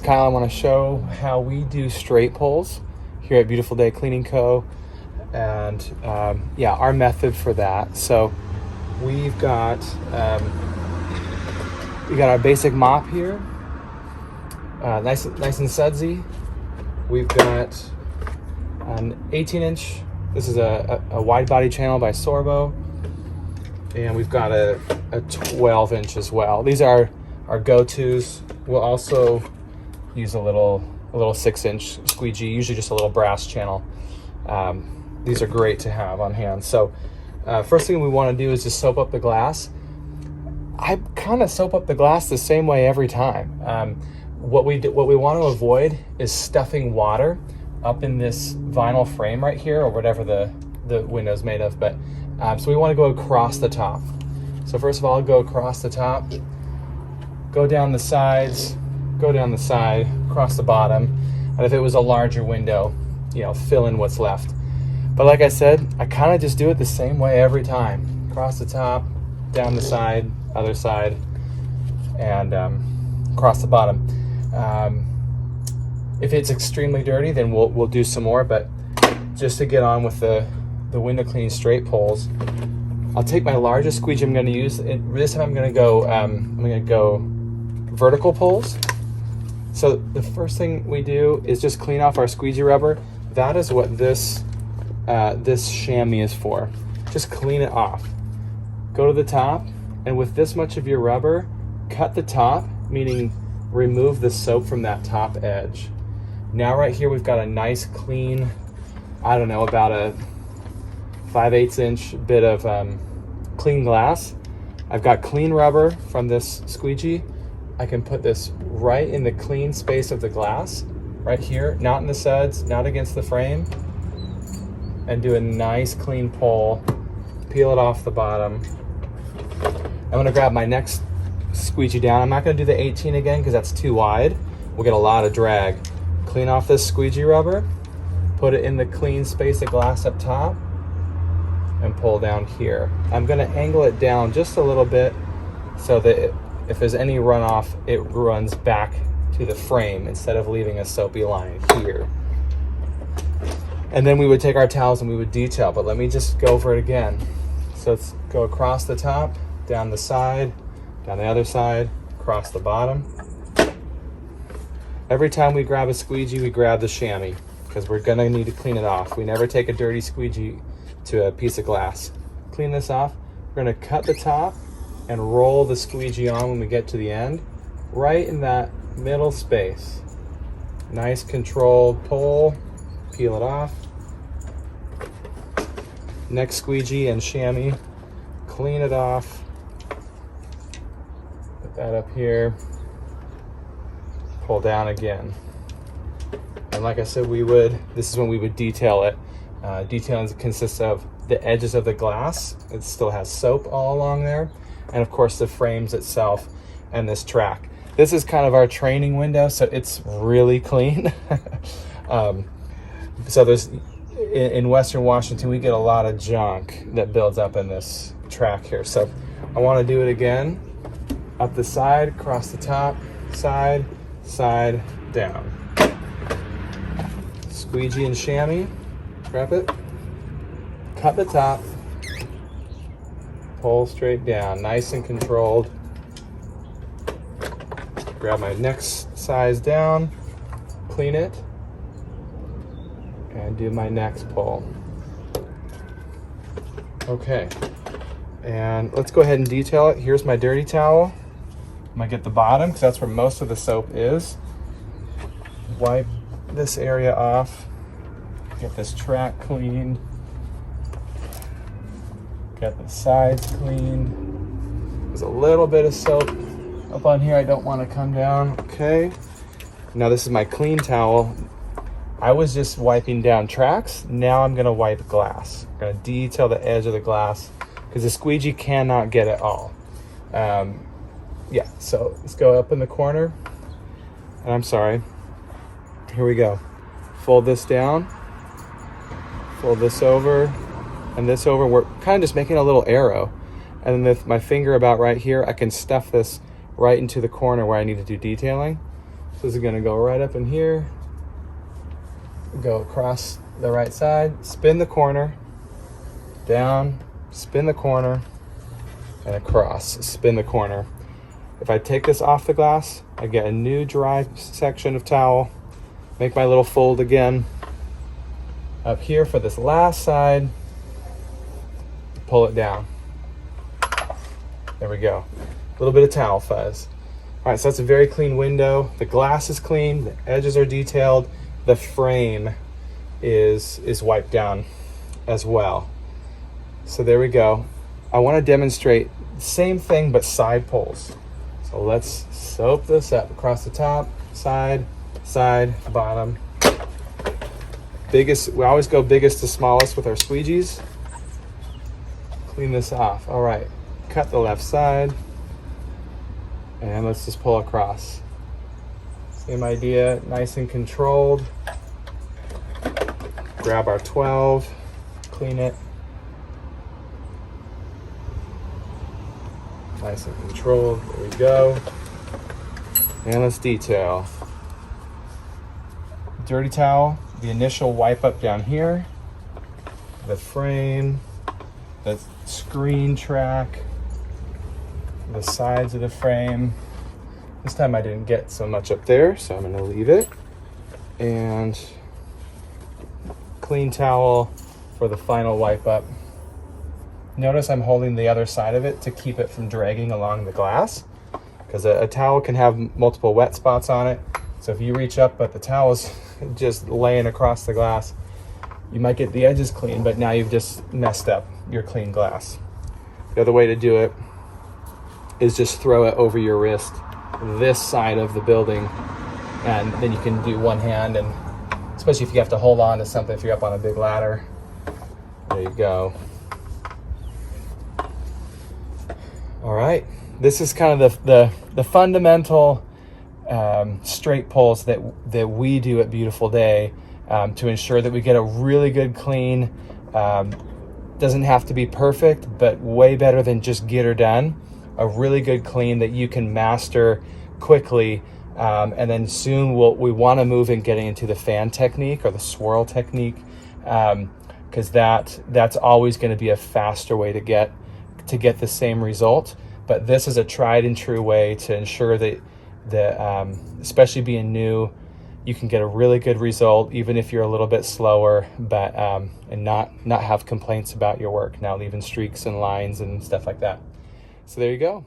Kyle. I want to show how we do straight pulls here at Beautiful Day Cleaning Co. And yeah, our method for that. So we've got we got our basic mop here, nice and sudsy. We've got an 18-inch. This is a wide body channel by Sorbo, and we've got a 12-inch as well. These are our go-tos. We'll also use a little 6-inch squeegee, usually just a little brass channel. These are great to have on hand. So first thing we want to do is just soap up the glass. I kind of soap up the glass the same way every time. What we want to avoid is stuffing water up in this vinyl frame right here, or whatever the window's made of. But so we want to go across the top. So first of all, go across the top, go down the sides, go down the side, across the bottom, and if it was a larger window, fill in what's left. But like I said, I kind of just do it the same way every time. Across the top, down the side, other side, and across the bottom. If it's extremely dirty, then we'll do some more, but just to get on with the window cleaning straight pulls, I'll take my largest squeegee I'm going to use. This time I'm going to go vertical pulls. So the first thing we do is just clean off our squeegee rubber. That is what this chamois is for. Just clean it off. Go to the top, and with this much of your rubber, cut the top, meaning remove the soap from that top edge. Now right here we've got a nice clean, I don't know, about a 5/8 inch bit of clean glass. I've got clean rubber from this squeegee. I can put this right in the clean space of the glass, right here, not in the suds, not against the frame, and do a nice clean pull, peel it off the bottom. I'm gonna grab my next squeegee down. I'm not gonna do the 18 again because that's too wide. We'll get a lot of drag. Clean off this squeegee rubber, put it in the clean space of glass up top, and pull down here. I'm gonna angle it down just a little bit so that if there's any runoff, it runs back to the frame instead of leaving a soapy line here. And then we would take our towels and we would detail, but let me just go over it again. So let's go across the top, down the side, down the other side, across the bottom. Every time we grab a squeegee, we grab the chamois because we're gonna need to clean it off. We never take a dirty squeegee to a piece of glass. Clean this off. We're gonna cut the top and roll the squeegee on when we get to the end, right in that middle space. Nice controlled pull, peel it off. Next squeegee and chamois, clean it off. Put that up here. Pull down again. And like I said, this is when we would detail it. Detailing consists of the edges of the glass. It still has soap all along there. And of course the frames itself and this track. This is kind of our training window, so it's really clean. So in Western Washington, we get a lot of junk that builds up in this track here. So I want to do it again. Up the side, across the top, side, side, down. Squeegee and chamois, grab it, cut the top, pull straight down, nice and controlled. Grab my next size down, clean it, and do my next pull. Okay, and let's go ahead and detail it. Here's my dirty towel. I'm gonna get the bottom because that's where most of the soap is. Wipe this area off, get this track cleaned, get the sides cleaned. There's a little bit of soap up on here I don't want to come down. Okay, now this is my clean towel. I was just wiping down tracks. Now I'm gonna wipe glass. I'm gonna detail the edge of the glass because the squeegee cannot get it all. Yeah, so let's go up in the corner. And I'm sorry. Here we go. Fold this down, fold this over, and this over. We're kind of just making a little arrow. And then with my finger about right here, I can stuff this right into the corner where I need to do detailing. So this is gonna go right up in here, go across the right side, spin the corner, down, spin the corner, and across, spin the corner. If I take this off the glass, I get a new dry section of towel, make my little fold again. Up here for this last side, pull it down. There we go. A little bit of towel fuzz. All right, so that's a very clean window. The glass is clean, the edges are detailed, the frame is wiped down as well. So there we go. I want to demonstrate the same thing but side pulls. So let's soap this up across the top, side, side, bottom. Biggest, we always go biggest to smallest with our squeegees. Clean this off. All right, cut the left side. And let's just pull across. Same idea, nice and controlled. Grab our 12, clean it. Nice and controlled, there we go. And let's detail. Dirty towel, the initial wipe up down here, the frame, the screen track, the sides of the frame. This time I didn't get so much up there, so I'm going to leave it. And clean towel for the final wipe up. Notice I'm holding the other side of it to keep it from dragging along the glass, because a towel can have multiple wet spots on it. So if you reach up but the towel's just laying across the glass, you might get the edges clean, but now you've just messed up your clean glass. The other way to do it is just throw it over your wrist, this side of the building, and then you can do one hand, and especially if you have to hold on to something, if you're up on a big ladder. There you go. All right, this is kind of the fundamental straight pulls that we do at Beautiful Day to ensure that we get a really good clean. Doesn't have to be perfect, but way better than just get her done. A really good clean that you can master quickly, and then soon we want to move in getting into the fan technique or the swirl technique, because that's always going to be a faster way to get the same result. But this is a tried and true way to ensure that especially being new, you can get a really good result even if you're a little bit slower, but and not have complaints about your work, not leaving streaks and lines and stuff like that. So there you go.